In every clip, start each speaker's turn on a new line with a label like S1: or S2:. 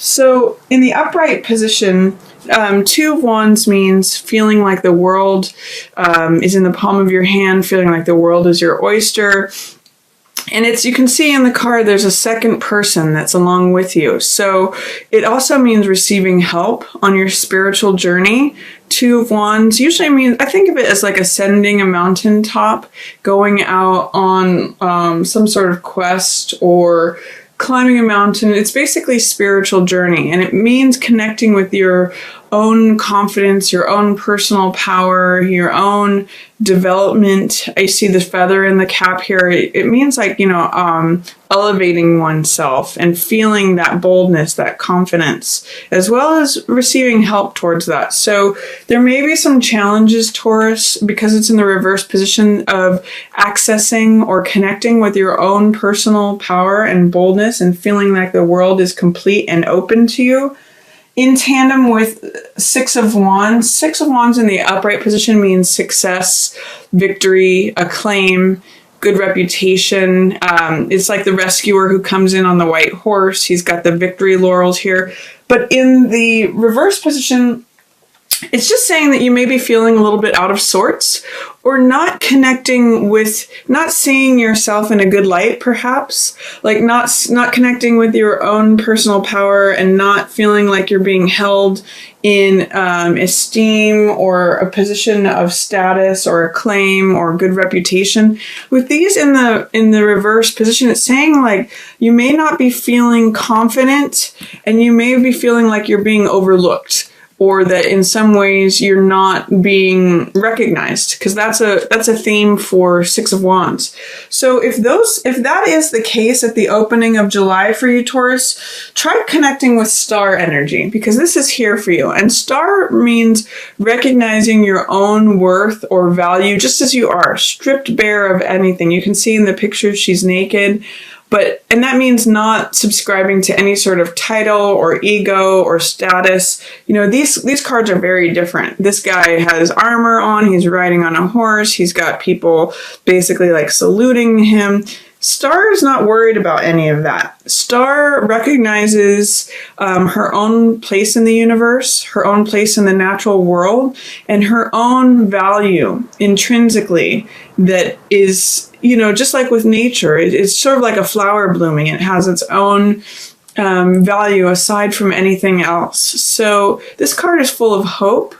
S1: So in the upright position, Two of Wands means feeling like the world is in the palm of your hand, feeling like the world is your oyster. And you can see in the card, there's a second person that's along with you. So it also means receiving help on your spiritual journey. Two of Wands usually means, I think of it as like ascending a mountaintop, going out on some sort of quest or climbing a mountain. It's basically spiritual journey, and it means connecting with your own confidence, your own personal power, your own development. I see the feather in the cap here. It means like, elevating oneself and feeling that boldness, that confidence, as well as receiving help towards that. So there may be some challenges, Taurus, because it's in the reverse position of accessing or connecting with your own personal power and boldness and feeling like the world is complete and open to you. In tandem with Six of Wands. Six of Wands in the upright position means success, victory, acclaim, good reputation. It's like the rescuer who comes in on the white horse. He's got the victory laurels here. But in the reverse position, it's just saying that you may be feeling a little bit out of sorts or not connecting with, not seeing yourself in a good light, perhaps, like not connecting with your own personal power and not feeling like you're being held in esteem or a position of status or acclaim or good reputation. With these in the reverse position, it's saying like you may not be feeling confident and you may be feeling like you're being overlooked, or that in some ways you're not being recognized, because that's a theme for Six of Wands. So if that is the case at the opening of July for you, Taurus, try connecting with star energy, because this is here for you. And star means recognizing your own worth or value just as you are, stripped bare of anything. You can see in the picture she's naked. And that means not subscribing to any sort of title or ego or status. These cards are very different. This guy has armor on. He's riding on a horse. He's got people basically like saluting him. Star is not worried about any of that. Star recognizes her own place in the universe, her own place in the natural world, and her own value intrinsically that is, just like with nature, it's sort of like a flower blooming. It has its own value aside from anything else. So this card is full of hope.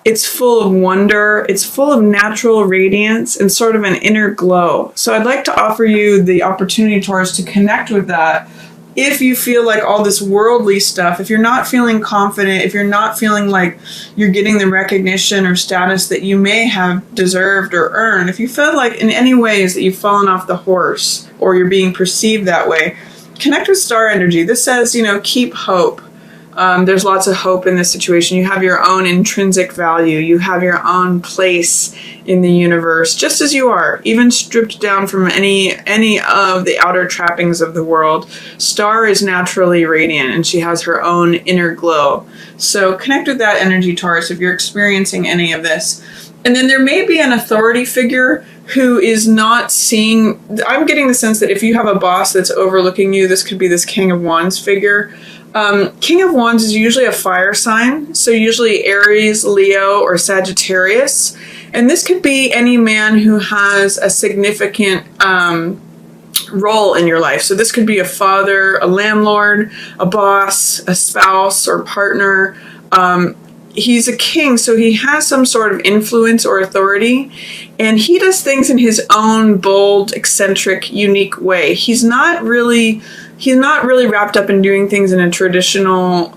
S1: It's full of wonder. It's full of natural radiance and sort of an inner glow. So I'd like to offer you the opportunity, Taurus, to connect with that. If you feel like all this worldly stuff, if you're not feeling confident, if you're not feeling like you're getting the recognition or status that you may have deserved or earned, if you feel like in any ways that you've fallen off the horse or you're being perceived that way, connect with star energy. This says, keep hope. There's lots of hope in this situation. You have your own intrinsic value. You have your own place in the universe, just as you are, even stripped down from any of the outer trappings of the world. Star is naturally radiant, and she has her own inner glow. So connect with that energy, Taurus, if you're experiencing any of this. And then there may be an authority figure who is not seeing. I'm getting the sense that if you have a boss that's overlooking you, this could be this King of Wands figure. King of Wands is usually a fire sign, so usually Aries, Leo, or Sagittarius. And this could be any man who has a significant role in your life. So this could be a father, a landlord, a boss, a spouse, or partner. He's a king, so he has some sort of influence or authority, and he does things in his own bold, eccentric, unique way. He's not really wrapped up in doing things in a traditional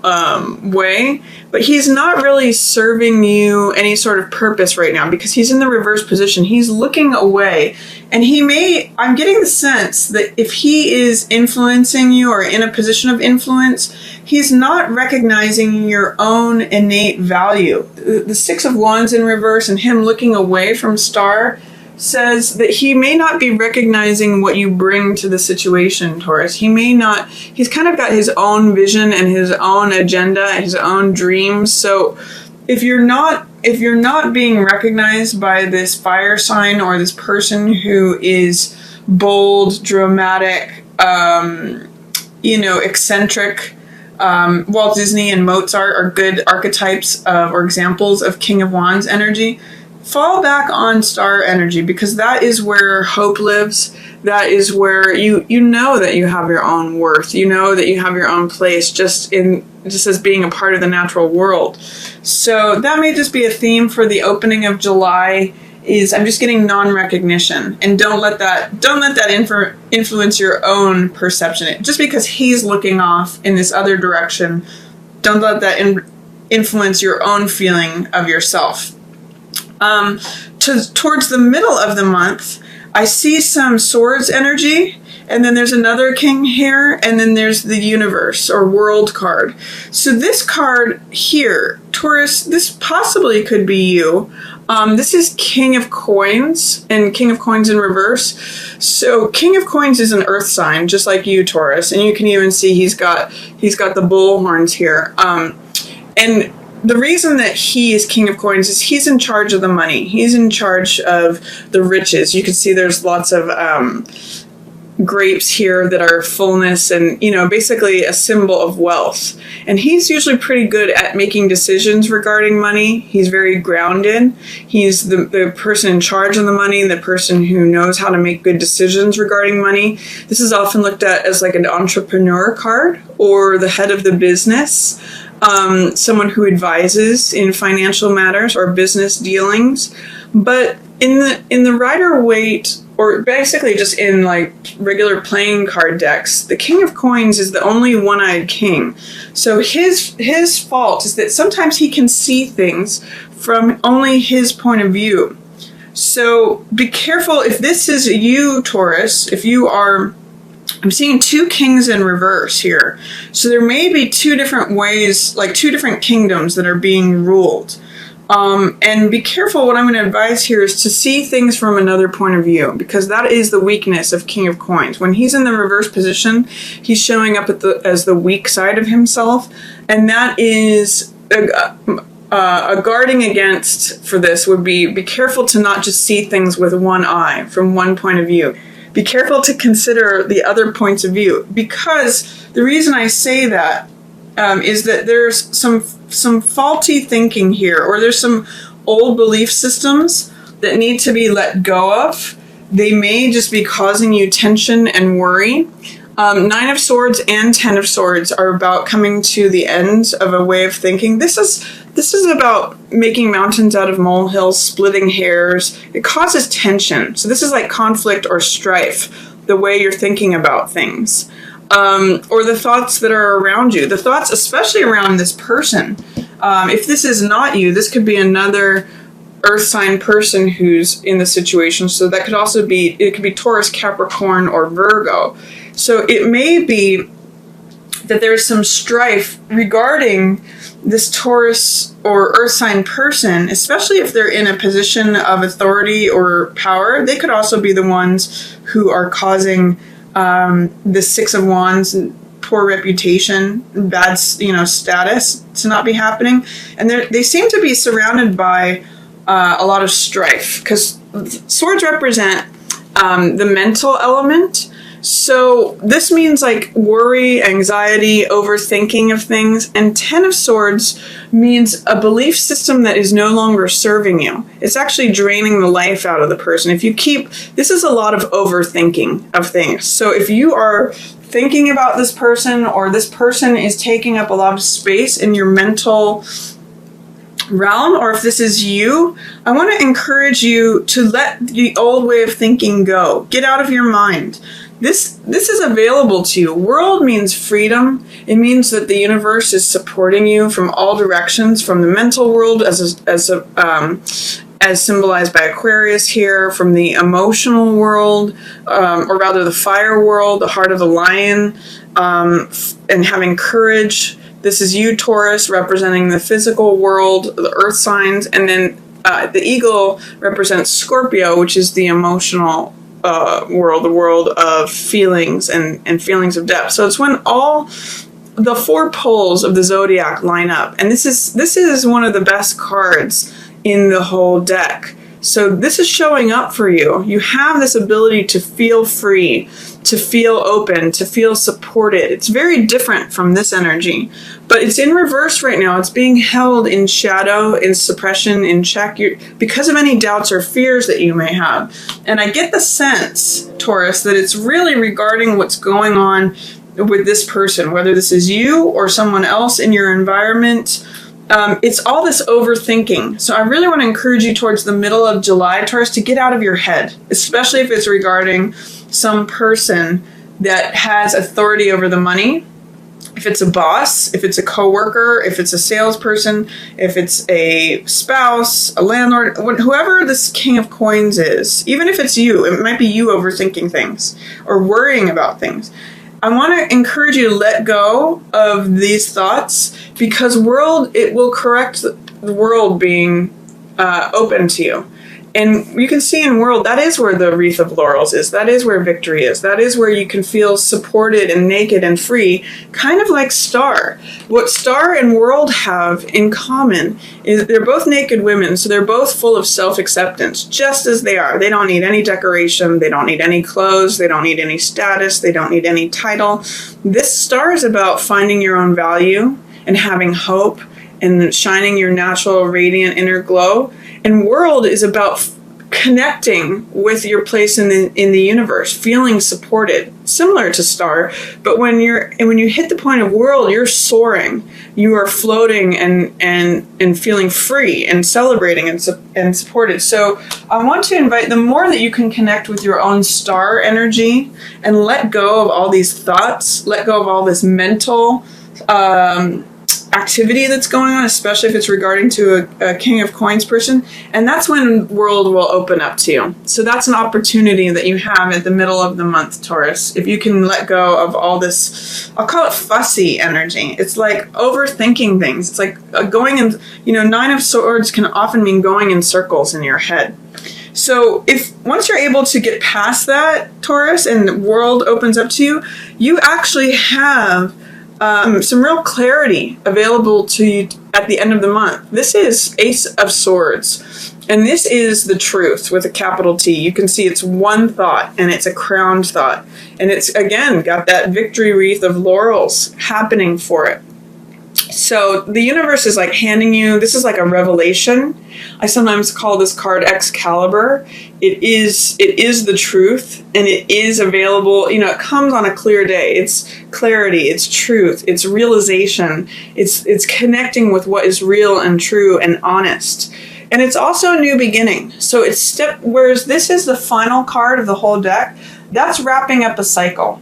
S1: way, but he's not really serving you any sort of purpose right now because he's in the reverse position. He's looking away, and I'm getting the sense that if he is influencing you or in a position of influence, he's not recognizing your own innate value. The Six of Wands in reverse and him looking away from star says that he may not be recognizing what you bring to the situation, Taurus. He's kind of got his own vision and his own agenda, his own dreams. So if you're not being recognized by this fire sign or this person who is bold, dramatic, eccentric, Walt Disney and Mozart are good archetypes or examples of King of Wands energy. Fall back on star energy, because that is where hope lives. That is where you know that you have your own worth. You know that you have your own place just as being a part of the natural world. So that may just be a theme for the opening of July. I'm just getting non-recognition, and don't let that influence your own perception. Just because he's looking off in this other direction, don't let that influence your own feeling of yourself. Towards the middle of the month, I see some swords energy, and then there's another king here, and then there's the universe or world card. So this card here, Taurus, this possibly could be you. This is King of Coins, and King of Coins in reverse. So King of Coins is an earth sign, just like you, Taurus, and you can even see he's got the bull horns here. And the reason that he is King of Coins is he's in charge of the money. He's in charge of the riches. You can see there's lots of grapes here that are fullness and, basically a symbol of wealth. And he's usually pretty good at making decisions regarding money. He's very grounded. He's the person in charge of the money, the person who knows how to make good decisions regarding money. This is often looked at as like an entrepreneur card or the head of the business. Someone who advises in financial matters or business dealings. But in the Rider-Waite, or basically just in like regular playing card decks, the King of Coins is the only one-eyed king. So his fault is that sometimes he can see things from only his point of view. So be careful if this is you, Taurus, I'm seeing two kings in reverse here. So there may be two different ways, like two different kingdoms that are being ruled. And be careful. What I'm going to advise here is to see things from another point of view, because that is the weakness of King of Coins. When he's in the reverse position, he's showing up as the weak side of himself. And that is a guarding against for this would be careful to not just see things with one eye from one point of view. Be careful to consider the other points of view, because the reason I say that is that there's some faulty thinking here, or there's some old belief systems that need to be let go of. They may just be causing you tension and worry. 9 of Swords and 10 of Swords are about coming to the end of a way of thinking. This is about making mountains out of molehills, splitting hairs. It causes tension. So this is like conflict or strife, the way you're thinking about things. Or the thoughts that are around you. The thoughts, especially around this person. If this is not you, this could be another earth sign person who's in the situation. So that could also be, it could be Taurus, Capricorn, or Virgo. So it may be that there's some strife regarding this Taurus or earth sign person, especially if they're in a position of authority or power. They could also be the ones who are causing the 6 of Wands, poor reputation, bad status to not be happening. And they seem to be surrounded by a lot of strife, because swords represent the mental element. So this means like worry, anxiety, overthinking of things. And 10 of Swords means a belief system that is no longer serving you. It's actually draining the life out of the person. This is a lot of overthinking of things. So if you are thinking about this person, or this person is taking up a lot of space in your mental realm, or if this is you, I want to encourage you to let the old way of thinking go. Get out of your mind. This is available to you. World means freedom. It means that the universe is supporting you from all directions, from the mental world as symbolized by Aquarius here, from the emotional world, or rather the fire world, the heart of the lion, and having courage. This is you, Taurus, representing the physical world, the earth signs, and then the eagle represents Scorpio, which is the emotional world, the world of feelings and feelings of depth. So it's when all the 4 poles of the zodiac line up, and this is one of the best cards in the whole deck. So this is showing up for you. You have this ability to feel free. to feel open, to feel supported. It's very different from this energy, but it's in reverse right now. It's being held in shadow, in suppression, in check, because of any doubts or fears that you may have. And I get the sense, Taurus, that it's really regarding what's going on with this person, whether this is you or someone else in your environment. It's all this overthinking. So I really want to encourage you towards the middle of July, Taurus, to get out of your head, especially if it's regarding some person that has authority over the money. If it's a boss, if it's a coworker, if it's a salesperson, if it's a spouse, a landlord, whoever this King of Coins is, even if it's you, it might be you overthinking things or worrying about things. I want to encourage you to let go of these thoughts, because it will correct the world being open to you. And you can see in world, that is where the wreath of laurels is. That is where victory is. That is where you can feel supported and naked and free, kind of like Star. What Star and World have in common is they're both naked women, so they're both full of self-acceptance, just as they are. They don't need any decoration. They don't need any clothes. They don't need any status. They don't need any title. This Star is about finding your own value and having hope and shining your natural, radiant inner glow. And World is about connecting with your place in the universe, feeling supported, similar to Star. But when you hit the point of World, you're soaring, you are floating and feeling free and celebrating and supported. So I want to invite, the more that you can connect with your own Star energy and let go of all these thoughts, let go of all this mental activity that's going on, especially if it's regarding to a King of Coins person, and that's when World will open up to you. So that's an opportunity that you have at the middle of the month, Taurus. If you can let go of all this, I'll call it fussy energy. It's like overthinking things. It's like going in, Nine of Swords can often mean going in circles in your head. So if once you're able to get past that, Taurus, and the world opens up to you, you actually have some real clarity available to you at the end of the month. This is Ace of Swords, and this is the truth with a capital T. You can see it's one thought, and it's a crowned thought, and it's, again, got that victory wreath of laurels happening for it. So the universe is like handing you, this is like a revelation. I sometimes call this card Excalibur. It is the truth, and it is available. It comes on a clear day. It's clarity, it's truth, it's realization, it's connecting with what is real and true and honest. And it's also a new beginning. So it's whereas this is the final card of the whole deck, that's wrapping up a cycle.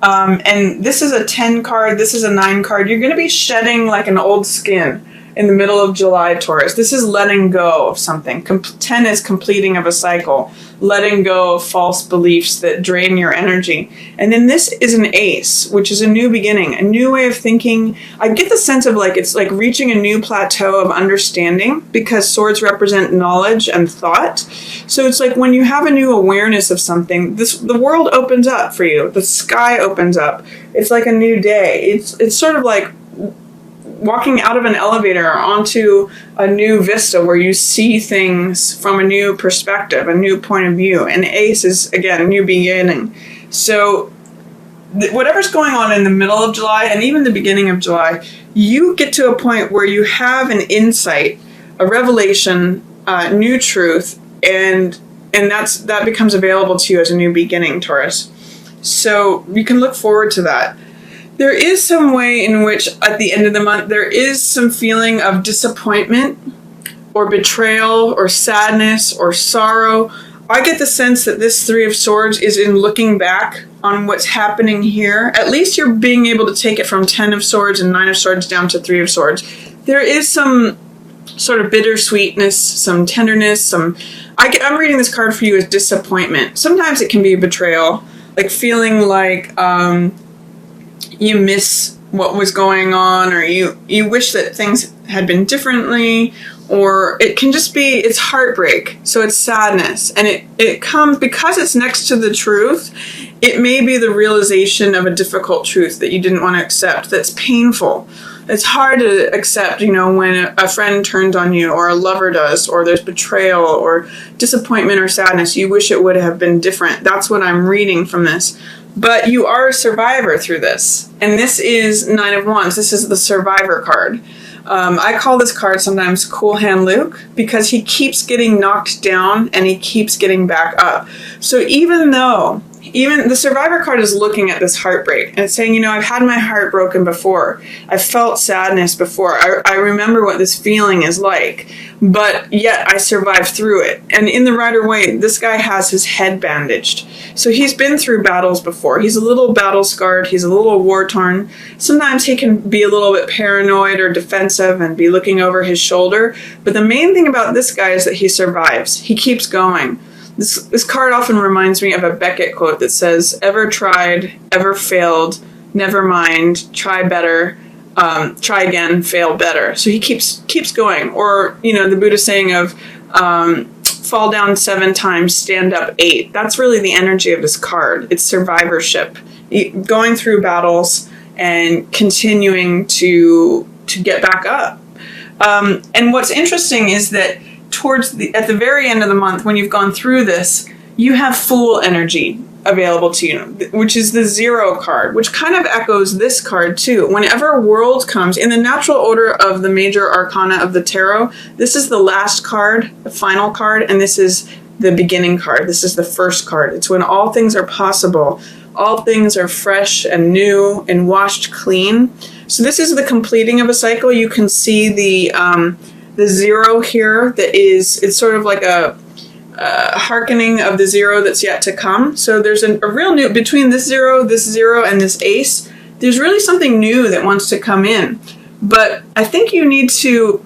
S1: And this is a 10 card, this is a 9 card. You're going to be shedding like an old skin in the middle of July, Taurus. This is letting go of something. 10 is completing of a cycle, letting go of false beliefs that drain your energy. And then this is an ace, which is a new beginning, a new way of thinking. I get the sense of it's like reaching a new plateau of understanding, because swords represent knowledge and thought. So it's like when you have a new awareness of something, the world opens up for you. The sky opens up. It's like a new day. It's sort of like walking out of an elevator onto a new vista where you see things from a new perspective, a new point of view. And Ace is, again, a new beginning. So whatever's going on in the middle of July and even the beginning of July, you get to a point where you have an insight, a revelation, new truth, and that becomes available to you as a new beginning, Taurus. So you can look forward to that. There is some way in which at the end of the month, there is some feeling of disappointment or betrayal or sadness or sorrow. I get the sense that this Three of Swords is in looking back on what's happening here. At least you're being able to take it from 10 of Swords and 9 of Swords down to 3 of Swords. There is some sort of bittersweetness, some tenderness, I'm reading this card for you as disappointment. Sometimes it can be betrayal, like feeling like you miss what was going on, or you wish that things had been differently, or it can just be, it's heartbreak. So it's sadness, and it comes because it's next to the truth. It may be the realization of a difficult truth that you didn't want to accept, that's painful. It's hard to accept, when a friend turns on you, or a lover does, or there's betrayal or disappointment or sadness. You wish it would have been different. That's what I'm reading from this. but you are a survivor through this. And this is Nine of Wands. This is the survivor card. I call this card sometimes Cool Hand Luke because he keeps getting knocked down and he keeps getting back up. So even the survivor card is looking at this heartbreak and it's saying, I've had my heart broken before. I've felt sadness before. I remember what this feeling is like, but yet I survived through it. And in the Rider-Waite, this guy has his head bandaged. So he's been through battles before. He's a little battle scarred. He's a little war torn. Sometimes he can be a little bit paranoid or defensive and be looking over his shoulder. But the main thing about this guy is that he survives. He keeps going. This card often reminds me of a Beckett quote that says, "Ever tried, ever failed, never mind, try better, try again, fail better." So he keeps going. Or, the Buddha saying of, fall down 7 times, stand up 8. That's really the energy of this card. It's survivorship, going through battles and continuing to get back up. And what's interesting is that at the very end of the month, when you've gone through this, you have Fool energy available to you, which is the 0 card, which kind of echoes this card too. Whenever World comes, in the natural order of the major arcana of the tarot, this is the last card, the final card, and this is the beginning card. This is the first card. It's when all things are possible. All things are fresh and new and washed clean. So this is the completing of a cycle. You can see the 0 here it's sort of like a hearkening of the 0 that's yet to come. So there's a real new, between this 0, and this ace, there's really something new that wants to come in. But I think you need to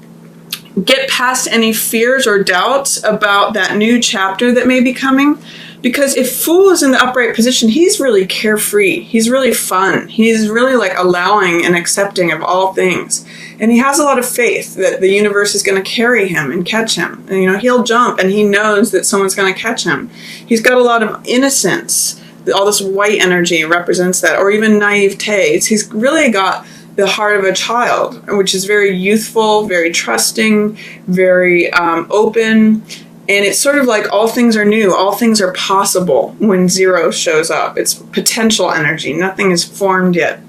S1: get past any fears or doubts about that new chapter that may be coming. Because if Fool is in the upright position, he's really carefree. He's really fun. He's really like allowing and accepting of all things. And he has a lot of faith that the universe is going to carry him and catch him. And, he'll jump and he knows that someone's going to catch him. He's got a lot of innocence. All this white energy represents that, or even naivete. He's really got the heart of a child, which is very youthful, very trusting, very open. And it's sort of like all things are new, all things are possible when 0 shows up. It's potential energy. Nothing is formed yet.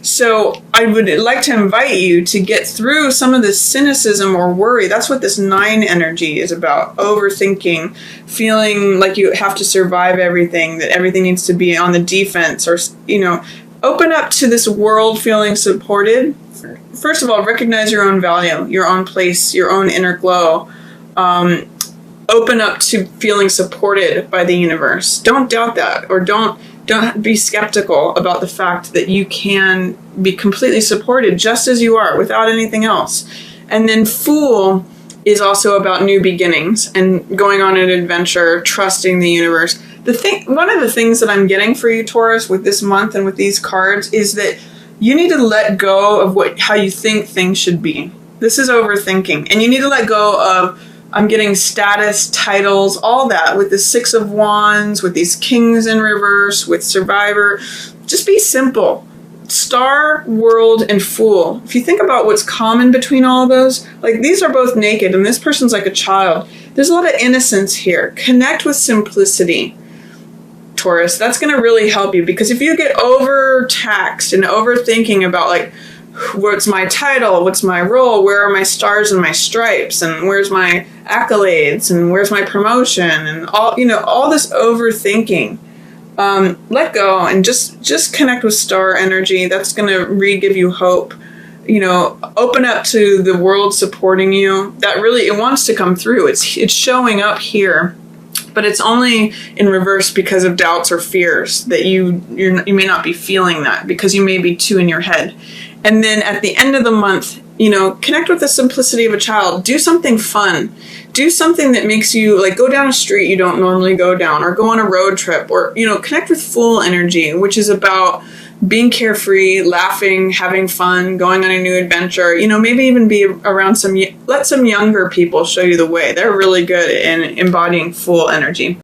S1: So I would like to invite you to get through some of this cynicism or worry. That's what this 9 energy is about. Overthinking, feeling like you have to survive everything, that everything needs to be on the defense, or, open up to this world feeling supported. First of all, recognize your own value, your own place, your own inner glow. Open up to feeling supported by the universe. Don't doubt that, or don't be skeptical about the fact that you can be completely supported just as you are without anything else. And then Fool is also about new beginnings and going on an adventure, trusting the universe. One of the things that I'm getting for you, Taurus, with this month and with these cards is that you need to let go of how you think things should be. This is overthinking, and you need to let go of I'm getting status, titles, all that with the 6 of Wands, with these kings in reverse, with Survivor. Just be simple. Star, World, and Fool. If you think about what's common between all of those, like these are both naked and this person's like a child. There's a lot of innocence here. Connect with simplicity, Taurus. That's going to really help you, because if you get overtaxed and overthinking about like, what's my title? What's my role? Where are my stars and my stripes? And where's my accolades? And where's my promotion? And all this overthinking. Let go and just connect with star energy. That's going to re-give you hope. Open up to the world supporting you. That really, it wants to come through. It's showing up here, but it's only in reverse because of doubts or fears that you may not be feeling that, because you may be too in your head. And then at the end of the month, connect with the simplicity of a child. Do something fun. Do something that makes you, like, go down a street you don't normally go down, or go on a road trip, or, connect with Fool energy, which is about being carefree, laughing, having fun, going on a new adventure. Maybe even be around let some younger people show you the way. They're really good in embodying Fool energy.